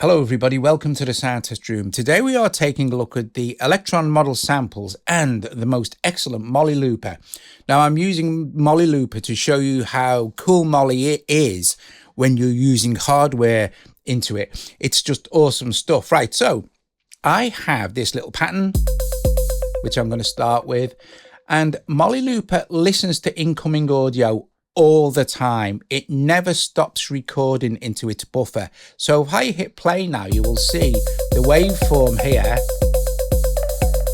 Hello everybody, welcome to the Sound Test Room. Today we are taking a look at the Electron model samples and the most excellent MolliLooper. Now I'm using MolliLooper to show you how cool Molly is when you're using hardware into it. It's just awesome stuff. Right, so I have this little pattern, which I'm going to start with, and MolliLooper listens to incoming audio all the time. It never stops recording into its buffer. So if I hit play now, you will see the waveform here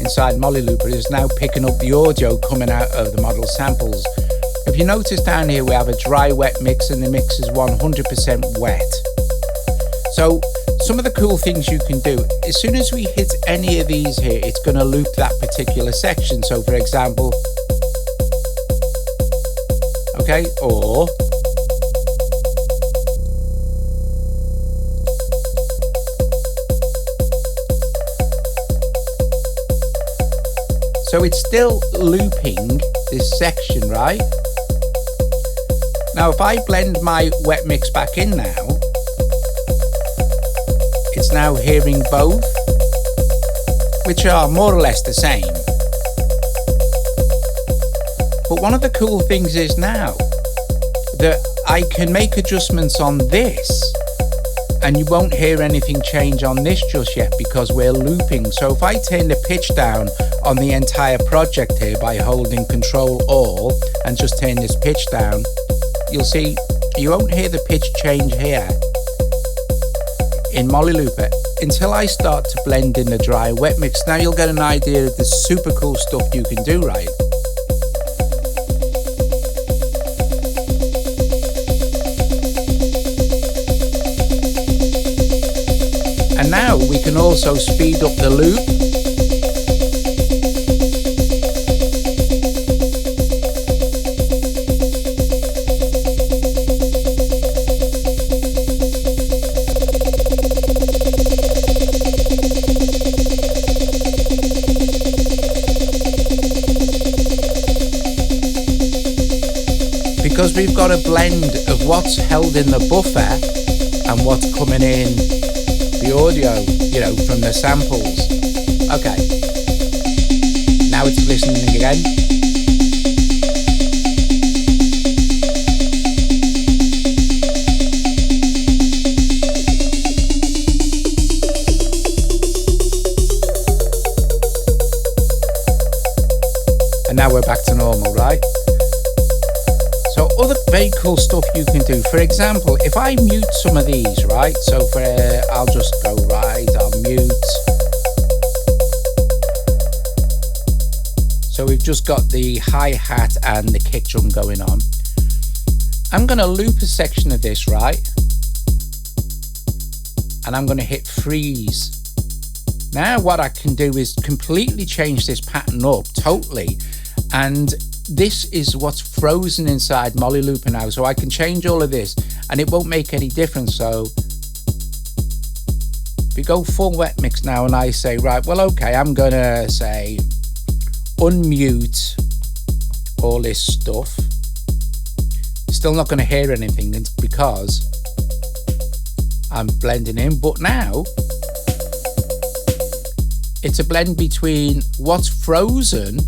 inside MolliLooper is now picking up the audio coming out of the model samples. If you notice down here, we have a dry wet mix and the mix is 100% wet. So some of the cool things you can do, as soon as we hit any of these here, it's going to loop that particular section. So for example, okay, or so it's still looping this section, right? Now if I blend my wet mix back in now, it's now hearing both, which are more or less the same. But one of the cool things is now that I can make adjustments on this and you won't hear anything change on this just yet because we're looping. So if I turn the pitch down on the entire project here by holding Control All and just turn this pitch down, you'll see you won't hear the pitch change here in MolliLooper until I start to blend in the dry wet mix. Now you'll get an idea of the super cool stuff you can do, right? And now we can also speed up the loop. Because we've got a blend of what's held in the buffer and what's coming in the audio, you know, from the samples. Okay, now it's listening again. And now we're back to normal, right? So other very cool stuff you can do, for example, if I mute some of these, right? So for I'll just go right, I'll mute. So we've just got the hi-hat and the kick drum going on. I'm going to loop a section of this, right? And I'm going to hit freeze. Now what I can do is completely change this pattern up totally, and this is what's frozen inside MolliLooper now. So I can change all of this and it won't make any difference. So if we go full wet mix now and I say, right, well, okay, I'm gonna say unmute all this stuff. Still not gonna hear anything because I'm blending in, but now it's a blend between what's frozen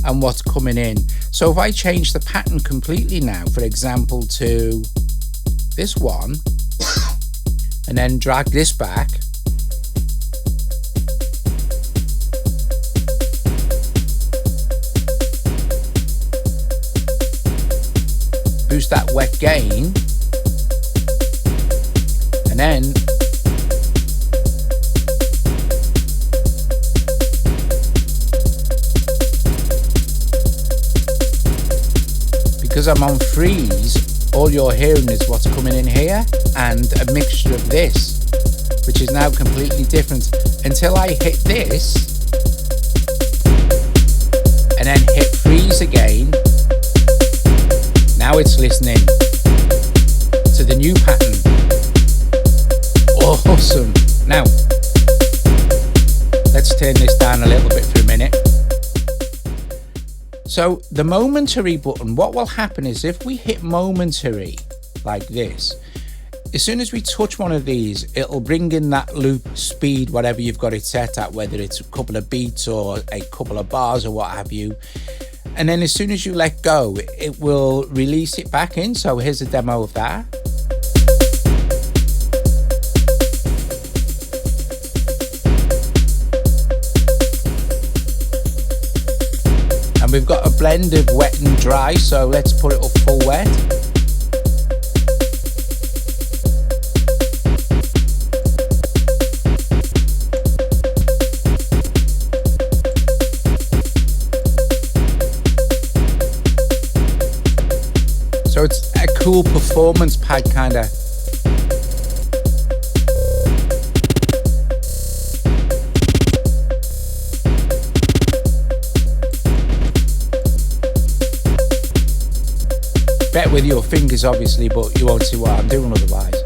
and what's coming in. So if I change the pattern completely now, for example, to this one, and then drag this back, boost that wet gain, and then because I'm on freeze, all you're hearing is what's coming in here and a mixture of this, which is now completely different, until I hit this and then hit freeze again. Now it's listening to the new pattern. Awesome. Now let's turn this down a little bit for a minute. So the momentary button, what will happen is if we hit momentary like this, as soon as we touch one of these, it'll bring in that loop speed, whatever you've got it set at, whether it's a couple of beats or a couple of bars or what have you. And then as soon as you let go, it will release it back in. So here's a demo of that. And we've got a blend of wet and dry, so let's put it up full wet. So it's a cool performance pad kind of. Bet with your fingers obviously, but you won't see what I'm doing otherwise.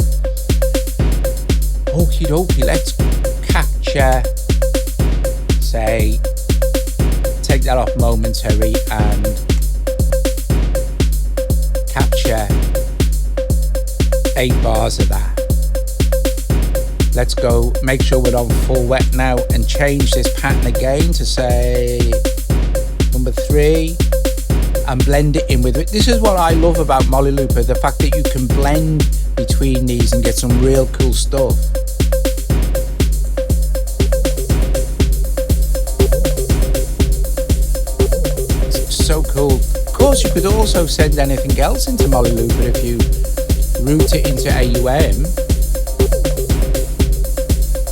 Okie dokie, let's capture, say, take that off momentary and capture 8 bars of that. Let's go, make sure we're on full wet now and change this pattern again to say number 3 and blend it in with it. This is what I love about MolliLooper, the fact that you can blend between these and get some real cool stuff. It's so cool. Of course, you could also send anything else into MolliLooper if you route it into AUM.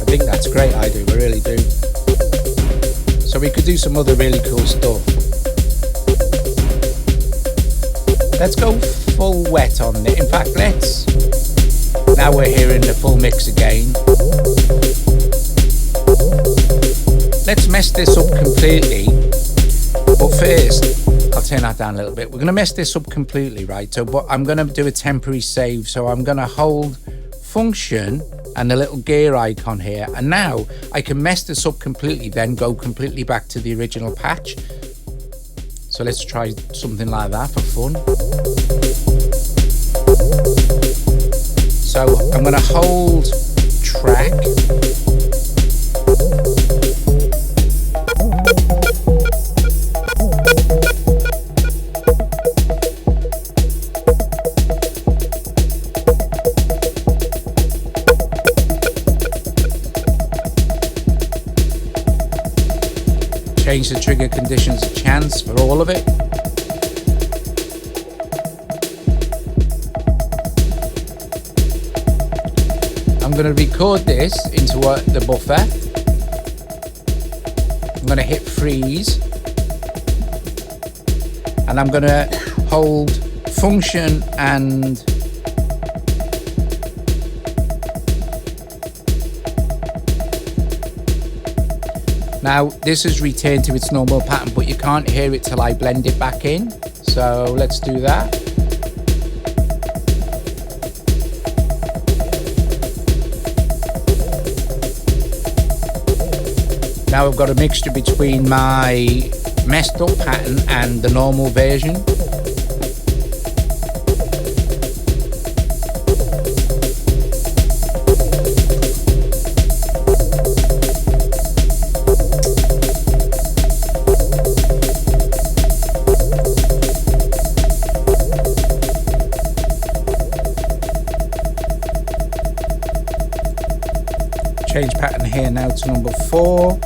I think that's a great idea, I really do. So we could do some other really cool stuff. Let's go full wet on it. In fact, now we're hearing the full mix again. Let's mess this up completely. But first, I'll turn that down a little bit. We're going to mess this up completely, right? So, but I'm going to do a temporary save. So I'm going to hold function and the little gear icon here. And now I can mess this up completely, then go completely back to the original patch. So let's try something like that for fun. So I'm going to hold track. Change the trigger conditions to chance for all of it. I'm going to record this into the buffer. I'm going to hit freeze. And I'm going to hold function and now this is returned to its normal pattern, but you can't hear it till I blend it back in. So let's do that. Now I've got a mixture between my messed up pattern and the normal version. Change pattern here now to number 4.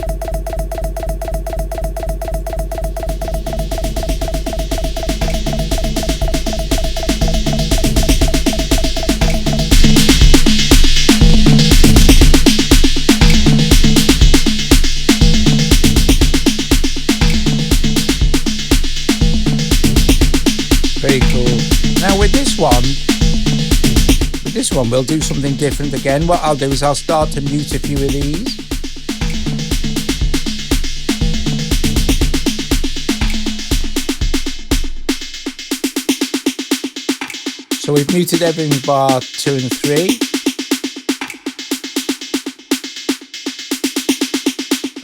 Very cool. Now with this one we'll do something different again. What I'll do is I'll start to mute a few of these. So we've muted everything bar 2 and 3.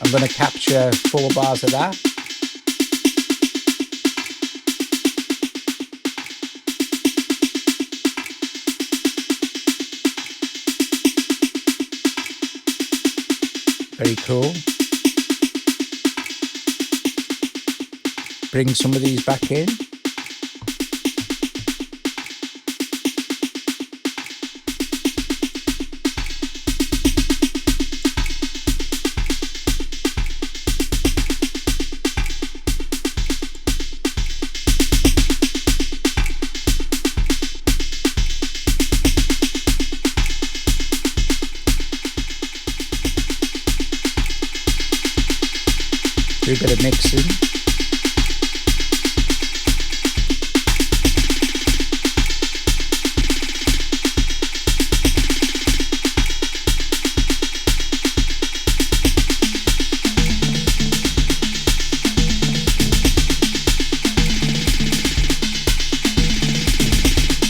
I'm going to capture 4 bars of that. Very cool. Bring some of these back in. Do a bit of mixing.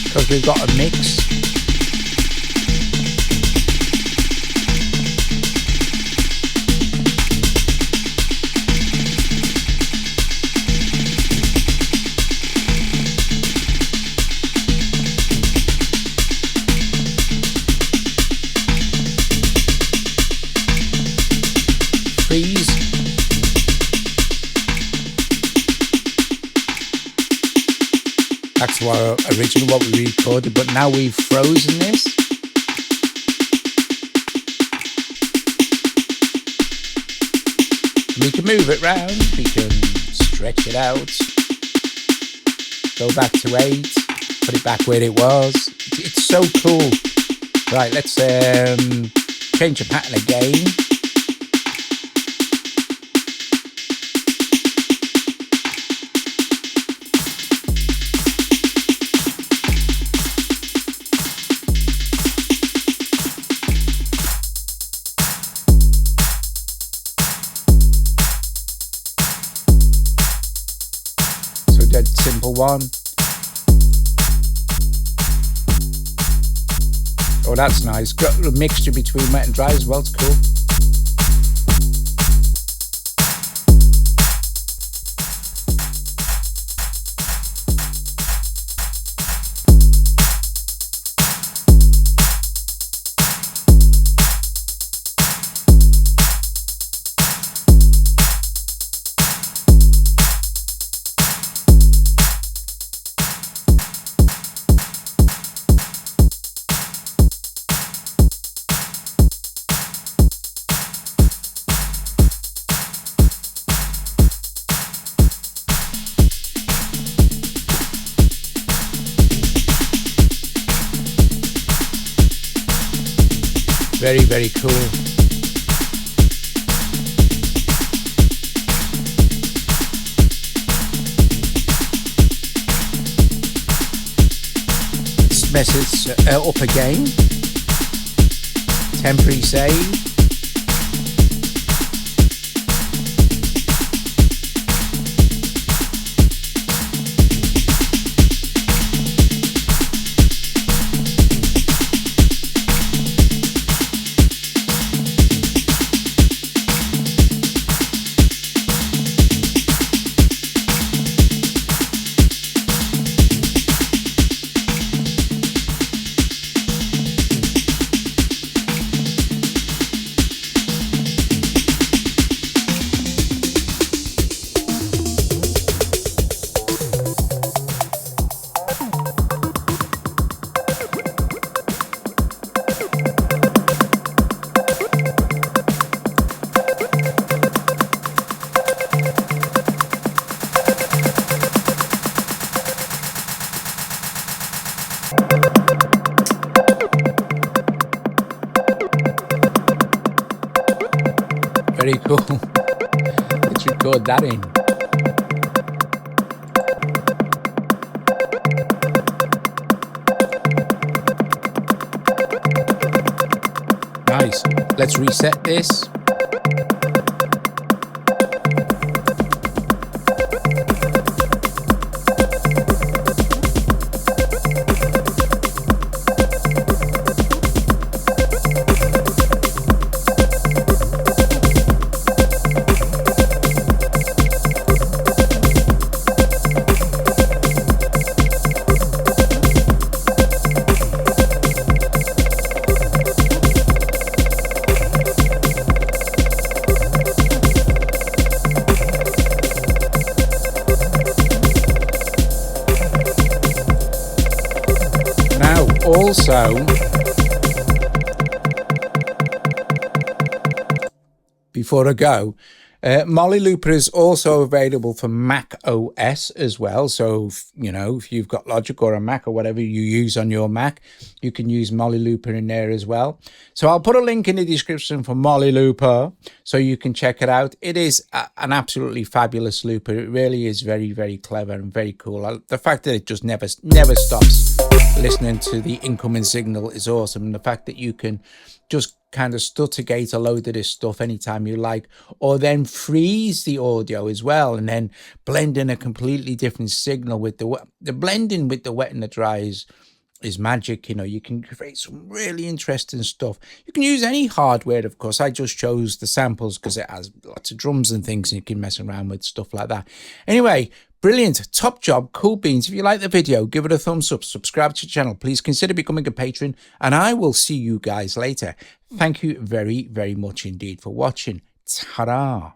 Because we've got a mix. That's originally what we recorded, but now we've frozen this. We can move it round, we can stretch it out, go back to 8, put it back where it was. It's so cool. Right, let's change the pattern again. Dead simple one. Oh, that's nice. Got a mixture between wet and dry as well. It's cool. Very, very cool. Let's mess it up again. Temporary save. Very cool. Let's record that in. Nice. Let's reset this. also, before I go, MolliLooper is also available for Mac OS as well. So, if you've got Logic or a Mac or whatever you use on your Mac, you can use MolliLooper in there as well. So I'll put a link in the description for MolliLooper so you can check it out. It is an absolutely fabulous looper. It really is very, very clever and very cool. The fact that it just never stops listening to the incoming signal is awesome. And the fact that you can just kind of stuttergate a load of this stuff anytime you like, or then freeze the audio as well, and then blend in a completely different signal with the blending with the wet and the dry is magic. You can create some really interesting stuff. You can use any hardware, of course. I just chose the samples because it has lots of drums and things, and you can mess around with stuff like that. Anyway, brilliant, top job, cool beans. If you like the video, give it a thumbs up, subscribe to the channel, please consider becoming a patron, and I will see you guys later. Thank you very, very much indeed for watching. Ta-da.